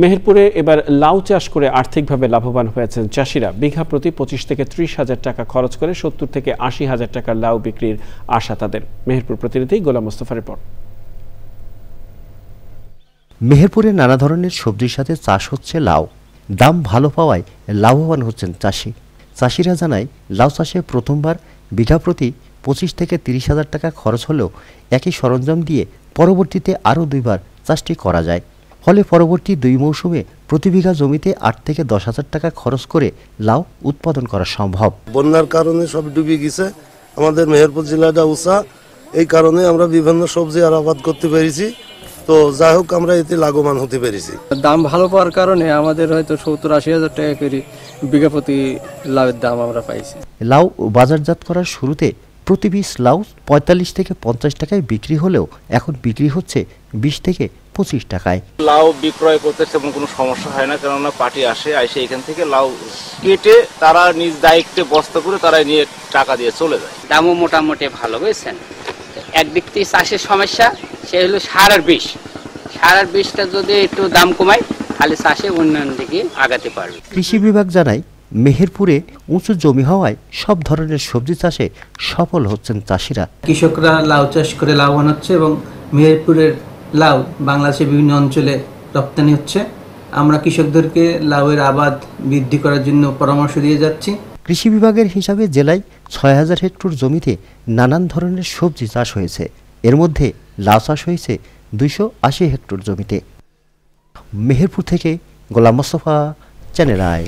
মেহেরপুরে এবার লাউ চাষ করে আর্থিকভাবে লাভবান হয়েছেন চাষিরা। বিঘা প্রতি 25 থেকে 30 হাজার টাকা খরচ করে 70 থেকে 80 হাজার টাকার লাউ বিক্রির আশা তাদের। মেহেরপুর প্রতিনিধি গোলাম মোস্তফার রিপোর্ট। মেহেরপুরে নানা ধরনের সবজির সাথে চাষ হচ্ছে লাউ। দাম ভালো পাওয়ায় লাভবান হচ্ছেন চাষি। চাষিরা জানায়, লাউ চাষে প্রথমবার বিঘা প্রতি 25 থেকে 30 হাজার টাকা খরচ হলেও একই সরঞ্জাম দিয়ে পরবর্তীতে আরও 2বার চাষটি করা যায়। ফলে পরবর্তী 2 মৌসুমে প্রতি বিঘা জমিতে 8 থেকে 10 হাজার টাকা খরচ করে লাউ উৎপাদন করা সম্ভব। বন্যার কারণে সব ডুবে গেছে, আমাদের মেহেরপুর জেলাটা উঁচা, এই কারণে আমরা বিভিন্ন সবজি আর আবাদ করতে পেরেছি। তো যাই হোক, আমরা এতে লাভবান হতে পেরেছি। দাম ভালো পাওয়ার কারণে আমাদের হয়তো 70-80 হাজার টাকা করে বিঘা প্রতি লাউয়ের দাম আমরা পাইছি। লাউ বাজারজাত করার শুরুতে প্রতি পিস লাউ 45 থেকে 50 টাকায় বিক্রি হলেও এখন বিক্রি হচ্ছে 20 থেকে 25 টাকায়। লাউ বিক্রয় করতে তেমন কোনো সমস্যা হয় না, কেননা পার্টি আসে এখান থেকে লাউ কেটে তারা নিজ দায়িত্বে বস্তা করে তারা নিয়ে টাকা দিয়ে চলে যায়। দামও মোটামুটি ভালো, বুঝছেন। একদিক থেকে চাষের সমস্যা, সে হলো সার আর বিষটা যদি একটু দাম কমায় তাহলে চাষে উন্নয়ন দিকে আগাতে পারবে। কৃষি বিভাগ জানায়, মেহেরপুরে উঁচু জমি হওয়ায় সব ধরনের সবজি চাষে সফল হচ্ছেন চাষিরা। কৃষকরা লাউ চাষ করে লাভবান হচ্ছে এবং মেহেরপুরের লাউ বাংলাদেশের বিভিন্ন অঞ্চলে রপ্তানি হচ্ছে। আমরা কৃষকদেরকে লাউয়ের আবাদ বৃদ্ধি করার জন্য পরামর্শ দিয়ে যাচ্ছি। কৃষি বিভাগের হিসাবে জেলায় 6000 হেক্টর জমিতে নানান ধরনের সবজি চাষ হয়েছে। এর মধ্যে লাউ চাষ হয়েছে 280 হেক্টর জমিতে। মেহেরপুর থেকে গোলাম মোস্তফা, চ্যানেল আই।